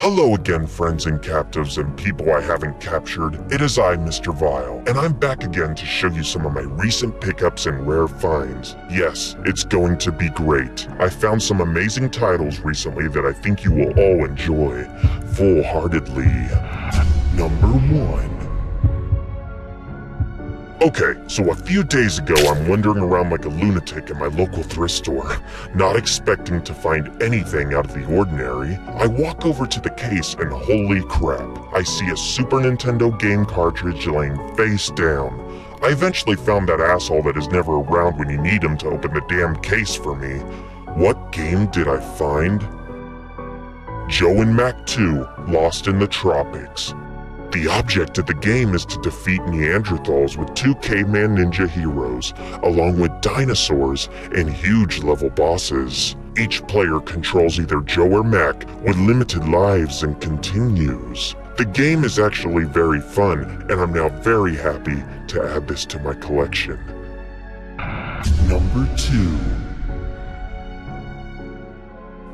Hello again, friends and captives and people I haven't captured. It is I, Mr. Vile, and I'm back again to show you some of my recent pickups and rare finds. Yes, it's going to be great. I found some amazing titles recently that I think you will all enjoy, full-heartedly. Number 1. Okay, so a few days ago I'm wandering around like a lunatic in my local thrift store, not expecting to find anything out of the ordinary. I walk over to the case and holy crap, I see a Super Nintendo game cartridge laying face down. I eventually found that asshole that is never around when you need him to open the damn case for me. What game did I find? Joe and Mac 2, Lost in the Tropics. The object of the game is to defeat Neanderthals with 2 caveman ninja heroes, along with dinosaurs and huge level bosses. Each player controls either Joe or Mac with limited lives and continues. The game is actually very fun, and I'm now very happy to add this to my collection. Number 2.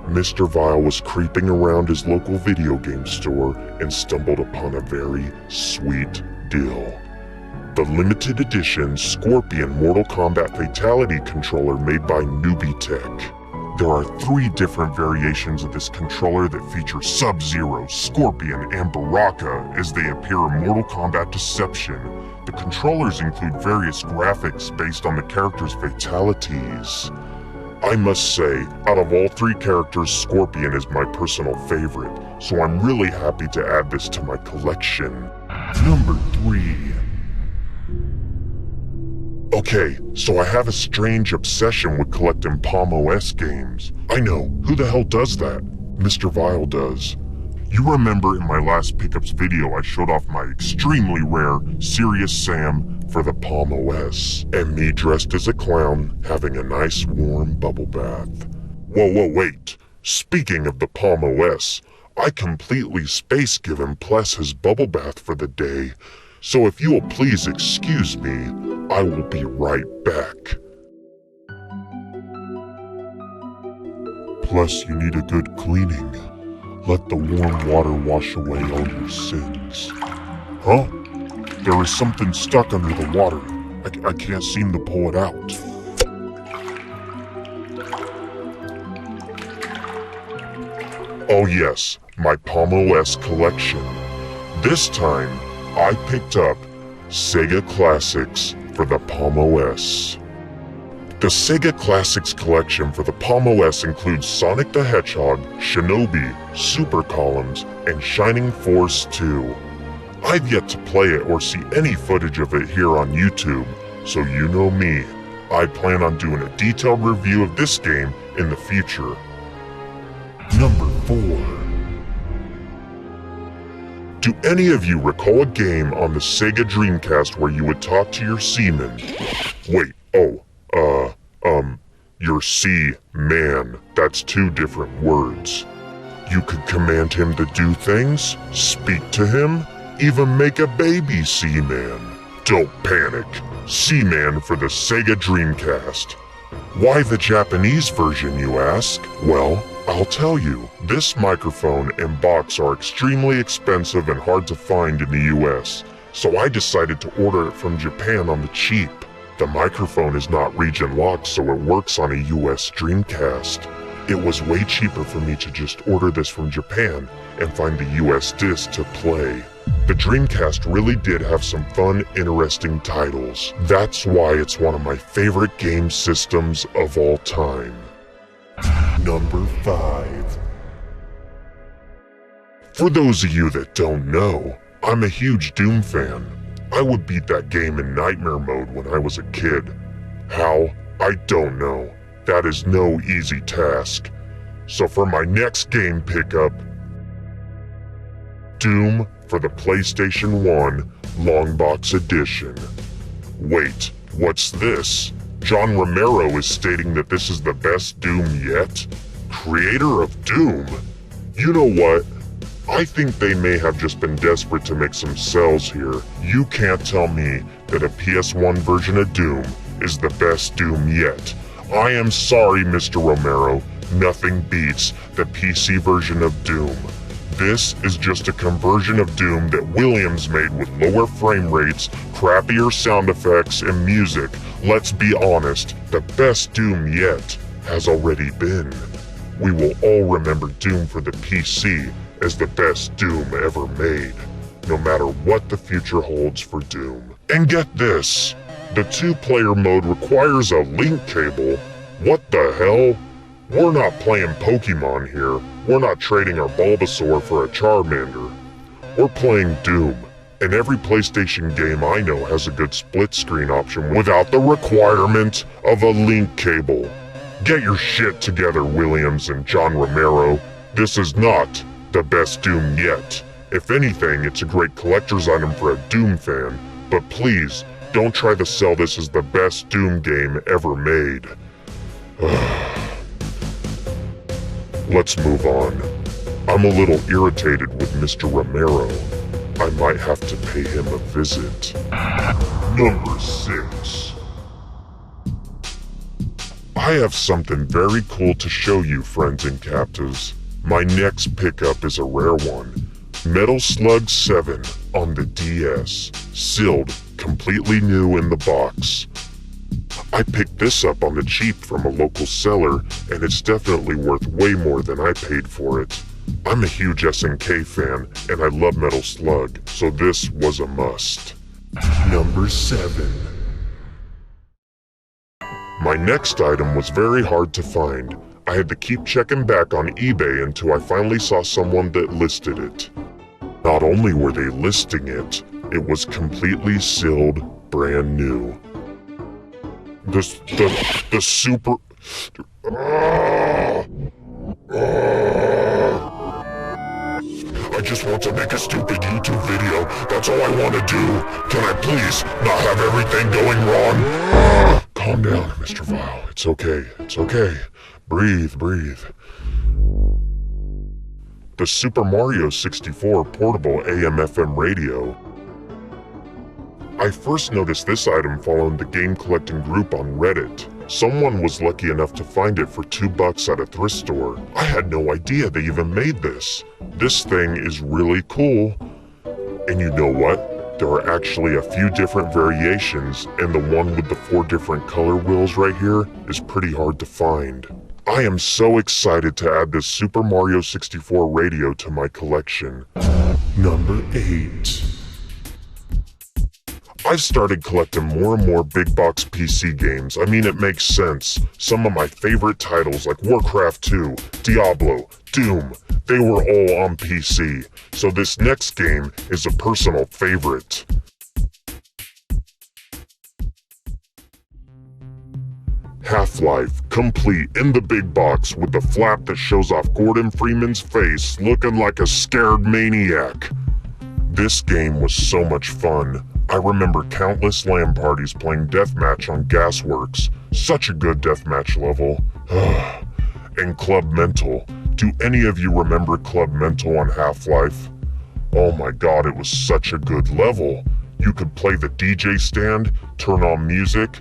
Mr. Vile was creeping around his local video game store and stumbled upon a very sweet deal. The limited edition Scorpion Mortal Kombat Fatality controller made by Newbie Tech. There are 3 different variations of this controller that feature Sub-Zero, Scorpion, and Baraka as they appear in Mortal Kombat Deception. The controllers include various graphics based on the characters' fatalities. I must say, out of all 3 characters, Scorpion is my personal favorite, so I'm really happy to add this to my collection. Number 3. Okay, so I have a strange obsession with collecting Palm OS games. I know, who the hell does that? Mr. Vile does. You remember in my last pickups video I showed off my extremely rare Serious Sam for the Palm OS, and me dressed as a clown having a nice warm bubble bath. Whoa, wait. Speaking of the Palm OS, I completely space-given Pless his bubble bath for the day, so if you will please excuse me, I will be right back. Plus, you need a good cleaning. Let the warm water wash away all your sins. Huh? There is something stuck under the water. I can't seem to pull it out. Oh yes, my Palm OS collection. This time, I picked up Sega Classics for the Palm OS. The Sega Classics collection for the Palm OS includes Sonic the Hedgehog, Shinobi, Super Columns, and Shining Force 2. I've yet to play it or see any footage of it here on YouTube, so you know me. I plan on doing a detailed review of this game in the future. Number 4. Do any of you recall a game on the Sega Dreamcast where you would talk to your seaman? Wait, your sea-man. That's 2 different words. You could command him to do things, speak to him, even make a baby Seaman. Don't panic. Seaman for the Sega Dreamcast. Why the Japanese version, you ask? Well, I'll tell you. This microphone and box are extremely expensive and hard to find in the US, so I decided to order it from Japan on the cheap. The microphone is not region locked, so it works on a US Dreamcast. It was way cheaper for me to just order this from Japan and find the US disc to play. The Dreamcast really did have some fun, interesting titles. That's why it's one of my favorite game systems of all time. Number 5. For those of you that don't know, I'm a huge Doom fan. I would beat that game in nightmare mode when I was a kid. How? I don't know. That is no easy task. So for my next game pickup, Doom for the PlayStation 1 Longbox Edition. Wait, what's this? John Romero is stating that this is the best Doom yet? Creator of Doom? You know what? I think they may have just been desperate to make some sales here. You can't tell me that a PS1 version of Doom is the best Doom yet. I am sorry, Mr. Romero. Nothing beats the PC version of Doom. This is just a conversion of Doom that Williams made with lower frame rates, crappier sound effects, and music. Let's be honest, the best Doom yet has already been. We will all remember Doom for the PC as the best Doom ever made, no matter what the future holds for Doom. And get this, the 2-player mode requires a link cable. What the hell? We're not playing Pokemon here. We're not trading our Bulbasaur for a Charmander. We're playing Doom, and every PlayStation game I know has a good split screen option without the requirement of a link cable. Get your shit together, Williams and John Romero. This is not the best Doom yet. If anything, it's a great collector's item for a Doom fan, but please, don't try to sell this as the best Doom game ever made. Let's move on. I'm a little irritated with Mr. Romero. I might have to pay him a visit. Number 6. I have something very cool to show you, friends and captives. My next pickup is a rare one. Metal Slug 7 on the DS, sealed, completely new in the box. I picked this up on the cheap from a local seller, and it's definitely worth way more than I paid for it. I'm a huge SNK fan, and I love Metal Slug, so this was a must. Number 7. My next item was very hard to find. I had to keep checking back on eBay until I finally saw someone that listed it. Not only were they listing it, it was completely sealed, brand new. The super... I just want to make a stupid YouTube video. That's all I want to do. Can I please not have everything going wrong? Calm down, Mr. Vile. It's okay. It's okay. Breathe, breathe. The Super Mario 64 portable AM/FM radio. I first noticed this item following the game collecting group on Reddit. Someone was lucky enough to find it for $2 at a thrift store. I had no idea they even made this. This thing is really cool. And you know what? There are actually a few different variations, and the one with the 4 different color wheels right here is pretty hard to find. I am so excited to add this Super Mario 64 radio to my collection. Number 8. I've started collecting more and more big box PC games. I mean, it makes sense. Some of my favorite titles like Warcraft 2, Diablo, Doom, they were all on PC. So this next game is a personal favorite. Half-Life, complete in the big box with the flap that shows off Gordon Freeman's face looking like a scared maniac. This game was so much fun. I remember countless LAN parties playing Deathmatch on Gasworks. Such a good Deathmatch level. And Club Mental. Do any of you remember Club Mental on Half-Life? Oh my god, it was such a good level. You could play the DJ stand, turn on music.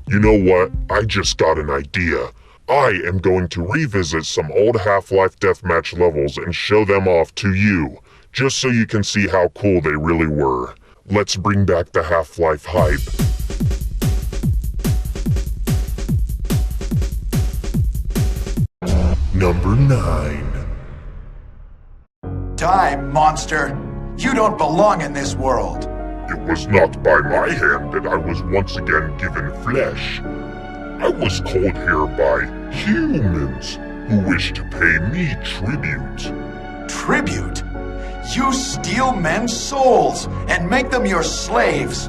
You know what? I just got an idea. I am going to revisit some old Half-Life Deathmatch levels and show them off to you, just so you can see how cool they really were. Let's bring back the Half-Life hype. Number 9. Time, monster! You don't belong in this world! It was not by my hand that I was once again given flesh. I was called here by humans who wish to pay me tribute. Tribute? You steal men's souls and make them your slaves.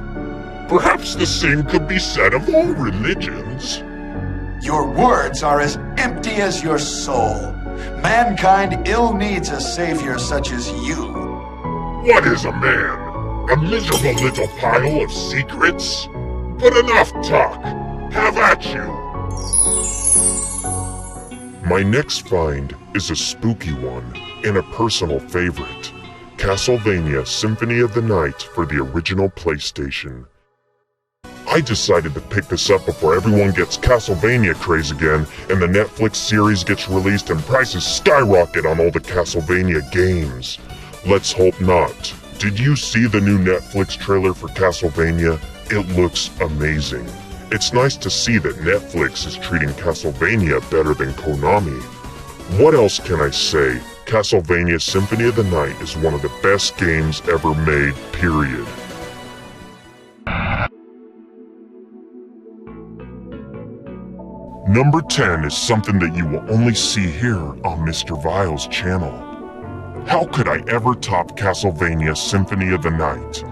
Perhaps the same could be said of all religions. Your words are as empty as your soul. Mankind ill needs a savior such as you. What is a man? A miserable little pile of secrets? But enough talk. Have at you. My next find is a spooky one and a personal favorite. Castlevania Symphony of the Night for the original PlayStation. I decided to pick this up before everyone gets Castlevania craze again and the Netflix series gets released and prices skyrocket on all the Castlevania games. Let's hope not. Did you see the new Netflix trailer for Castlevania? It looks amazing. It's nice to see that Netflix is treating Castlevania better than Konami. What else can I say? Castlevania Symphony of the Night is one of the best games ever made, period. Number 10 is something that you will only see here on Mr. Vile's channel. How could I ever top Castlevania Symphony of the Night?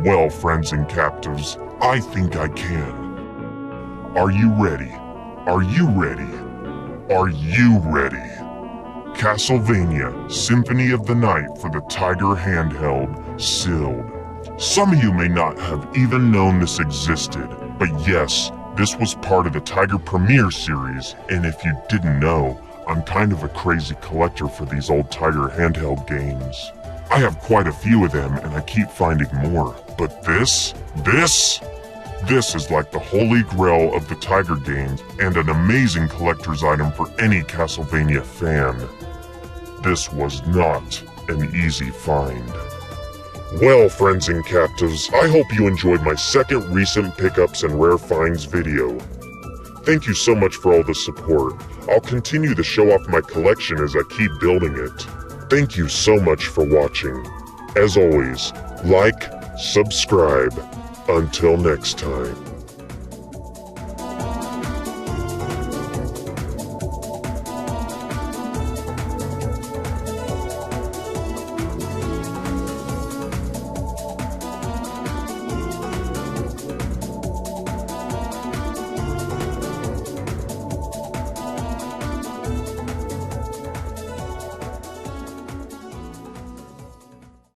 Well, friends and captives, I think I can. Are you ready? Are you ready? Are you ready? Castlevania Symphony of the Night for the Tiger Handheld, sealed. Some of you may not have even known this existed, but yes, this was part of the Tiger Premiere series, and if you didn't know, I'm kind of a crazy collector for these old Tiger handheld games. I have quite a few of them and I keep finding more, but this is like the holy grail of the Tiger games and an amazing collector's item for any Castlevania fan. This was not an easy find. Well, friends and captives, I hope you enjoyed my second recent pickups and rare finds video. Thank you so much for all the support. I'll continue to show off my collection as I keep building it. Thank you so much for watching. As always, like, subscribe. Until next time.